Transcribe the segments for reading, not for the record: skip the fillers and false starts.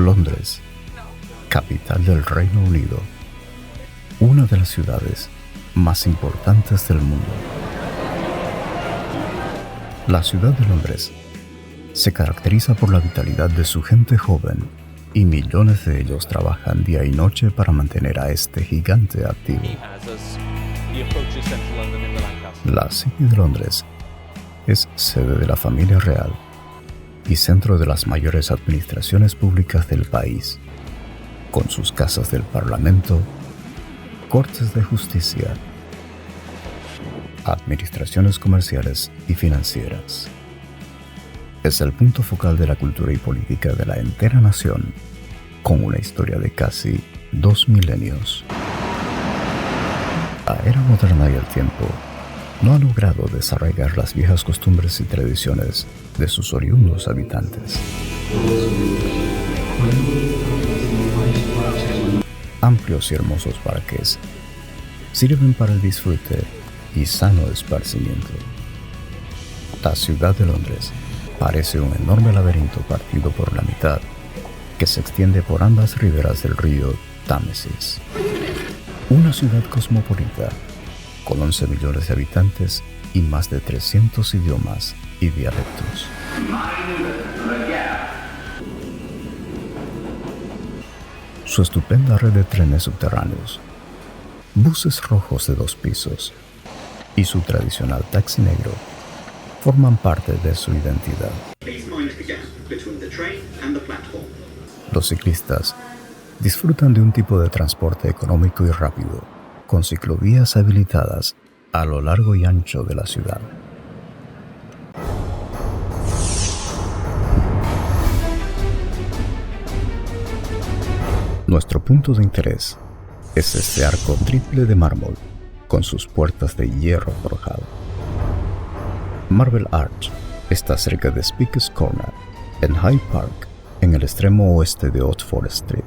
Londres, capital del Reino Unido, una de las ciudades más importantes del mundo. La ciudad de Londres se caracteriza por la vitalidad de su gente joven y millones de ellos trabajan día y noche para mantener a este gigante activo. La City de Londres es sede de la familia real y centro de las mayores administraciones públicas del país, con sus casas del Parlamento, cortes de justicia, administraciones comerciales y financieras. Es el punto focal de la cultura y política de la entera nación, con una historia de casi 2 milenios. La era moderna y el tiempo no ha logrado desarraigar las viejas costumbres y tradiciones de sus oriundos habitantes. Amplios y hermosos parques sirven para el disfrute y sano esparcimiento. La ciudad de Londres parece un enorme laberinto partido por la mitad, que se extiende por ambas riberas del río Támesis. Una ciudad cosmopolita, con 11 millones de habitantes y más de 300 idiomas y dialectos. Su estupenda red de trenes subterráneos, buses rojos de 2 pisos y su tradicional taxi negro forman parte de su identidad. Los ciclistas disfrutan de un tipo de transporte económico y rápido, con ciclovías habilitadas a lo largo y ancho de la ciudad. Nuestro punto de interés es este arco triple de mármol, con sus puertas de hierro forjado. Marble Arch está cerca de Speaker's Corner, en Hyde Park, en el extremo oeste de Oxford Street.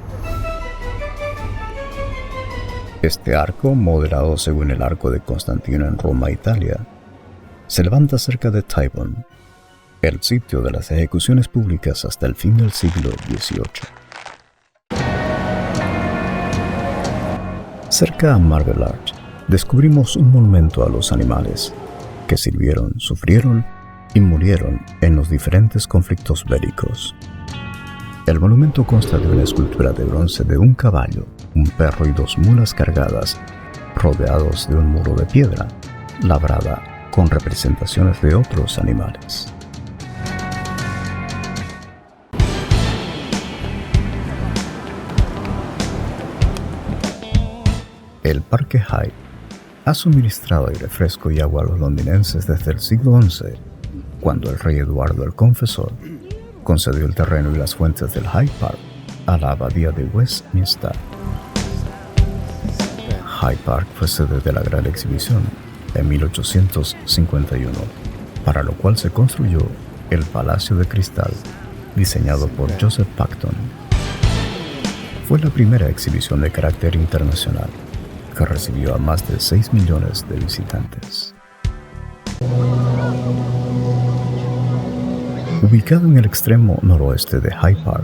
Este arco, modelado según el arco de Constantino en Roma, Italia, se levanta cerca de Tyburn, el sitio de las ejecuciones públicas hasta el fin del siglo XVIII. Cerca a Marble Arch descubrimos un monumento a los animales que sirvieron, sufrieron y murieron en los diferentes conflictos bélicos. El monumento consta de una escultura de bronce de un caballo, un perro y 2 mulas cargadas, rodeados de un muro de piedra, labrada con representaciones de otros animales. El Parque Hyde ha suministrado aire fresco y agua a los londinenses desde el siglo XI, cuando el rey Eduardo el Confesor concedió el terreno y las fuentes del Hyde Park a la abadía de Westminster. Hyde Park fue sede de la Gran Exhibición en 1851, para lo cual se construyó el Palacio de Cristal, diseñado por Joseph Pacton. Fue la primera exhibición de carácter internacional, que recibió a más de 6 millones de visitantes. Ubicado en el extremo noroeste de Hyde Park,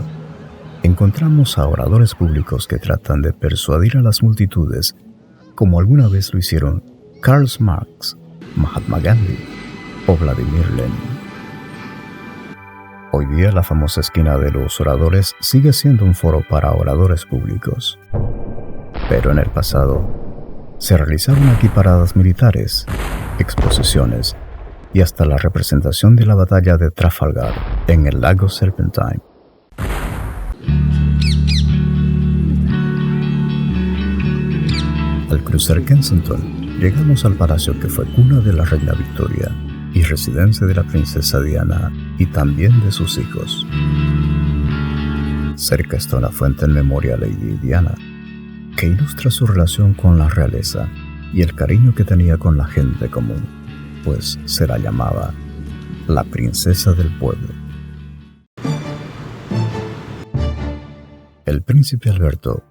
encontramos a oradores públicos que tratan de persuadir a las multitudes, como alguna vez lo hicieron Karl Marx, Mahatma Gandhi o Vladimir Lenin. Hoy día la famosa esquina de los oradores sigue siendo un foro para oradores públicos, pero en el pasado se realizaron aquí paradas militares, exposiciones y hasta la representación de la batalla de Trafalgar en el lago Serpentine. Al cruzar Kensington, llegamos al palacio que fue cuna de la reina Victoria y residencia de la princesa Diana y también de sus hijos. Cerca está una fuente en memoria a Lady Diana, que ilustra su relación con la realeza y el cariño que tenía con la gente común, pues se la llamaba la princesa del pueblo. El príncipe Alberto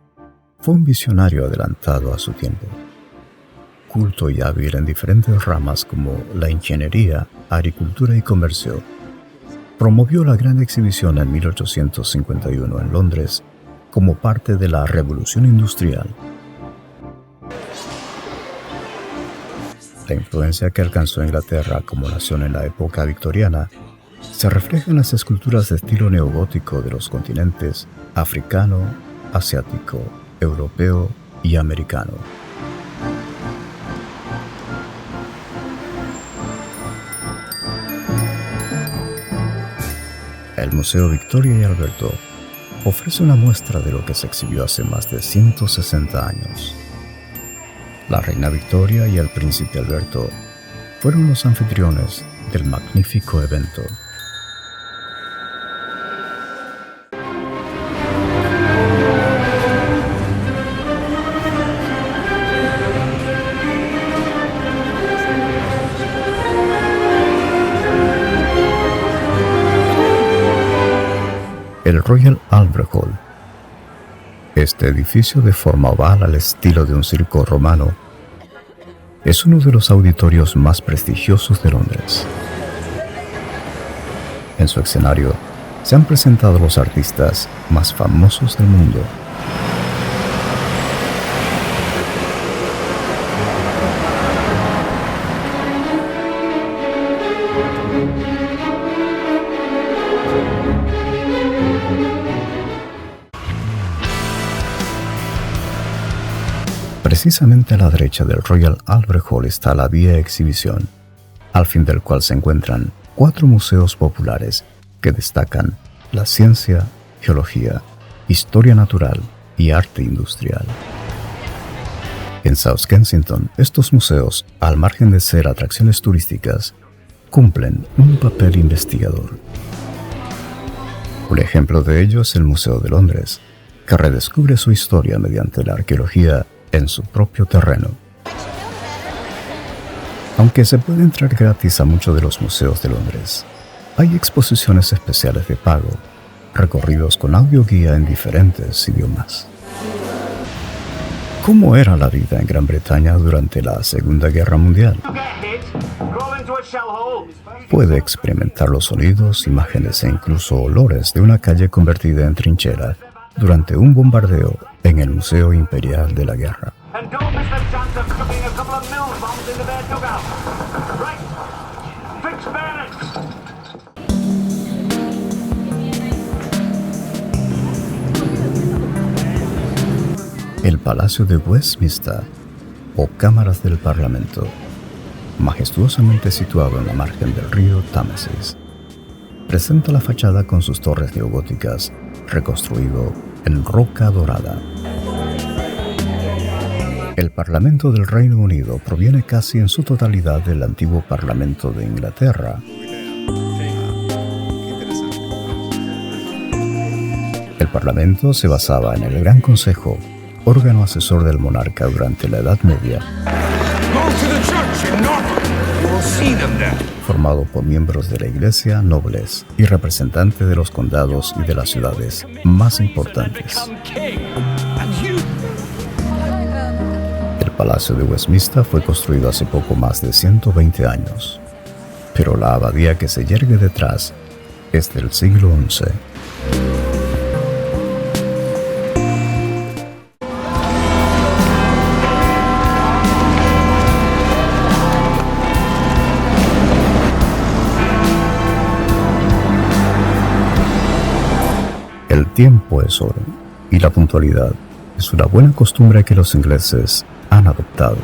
fue un visionario adelantado a su tiempo, culto y hábil en diferentes ramas como la ingeniería, agricultura y comercio. promovió la Gran Exhibición en 1851 en Londres como parte de la Revolución Industrial. La influencia que alcanzó Inglaterra como nación en la época victoriana se refleja en las esculturas de estilo neogótico de los continentes africano, asiático, europeo y americano. El Museo Victoria y Alberto ofrece una muestra de lo que se exhibió hace más de 160 años. La reina Victoria y el príncipe Alberto fueron los anfitriones del magnífico evento. El Royal Albert Hall. Este edificio de forma oval al estilo de un circo romano es uno de los auditorios más prestigiosos de Londres. En su escenario se han presentado los artistas más famosos del mundo. Precisamente a la derecha del Royal Albert Hall está la Vía Exhibición, al fin del cual se encuentran 4 museos populares que destacan la ciencia, geología, historia natural y arte industrial. En South Kensington, estos museos, al margen de ser atracciones turísticas, cumplen un papel investigador. Un ejemplo de ello es el Museo de Londres, que redescubre su historia mediante la arqueología en su propio terreno. Aunque se puede entrar gratis a muchos de los museos de Londres, hay exposiciones especiales de pago, recorridos con audioguía en diferentes idiomas. ¿Cómo era la vida en Gran Bretaña durante la Segunda Guerra Mundial? Puede experimentar los sonidos, imágenes e incluso olores de una calle convertida en trinchera durante un bombardeo en el Museo Imperial de la Guerra. El Palacio de Westminster, o Cámaras del Parlamento, majestuosamente situado en la margen del río Támesis, presenta la fachada con sus torres neogóticas, reconstruido en roca dorada. El Parlamento del Reino Unido proviene casi en su totalidad del antiguo Parlamento de Inglaterra. El Parlamento se basaba en el Gran Consejo, órgano asesor del monarca durante la Edad Media, formado por miembros de la Iglesia, nobles y representantes de los condados y de las ciudades más importantes. El Palacio de Westminster fue construido hace poco más de 120 años, pero la abadía que se yergue detrás es del siglo XI. El tiempo es oro, y la puntualidad es una buena costumbre que los ingleses han adoptado.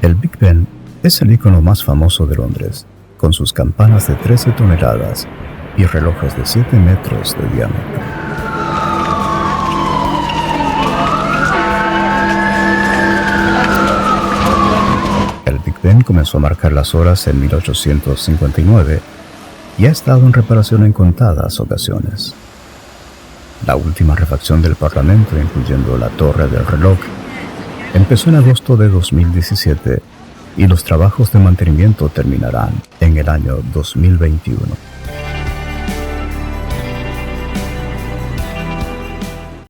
El Big Ben es el icono más famoso de Londres, con sus campanas de 13 toneladas y relojes de 7 metros de diámetro. El Big Ben comenzó a marcar las horas en 1859 y ha estado en reparación en contadas ocasiones. La última refacción del Parlamento, incluyendo la torre del reloj, empezó en agosto de 2017 y los trabajos de mantenimiento terminarán en el año 2021.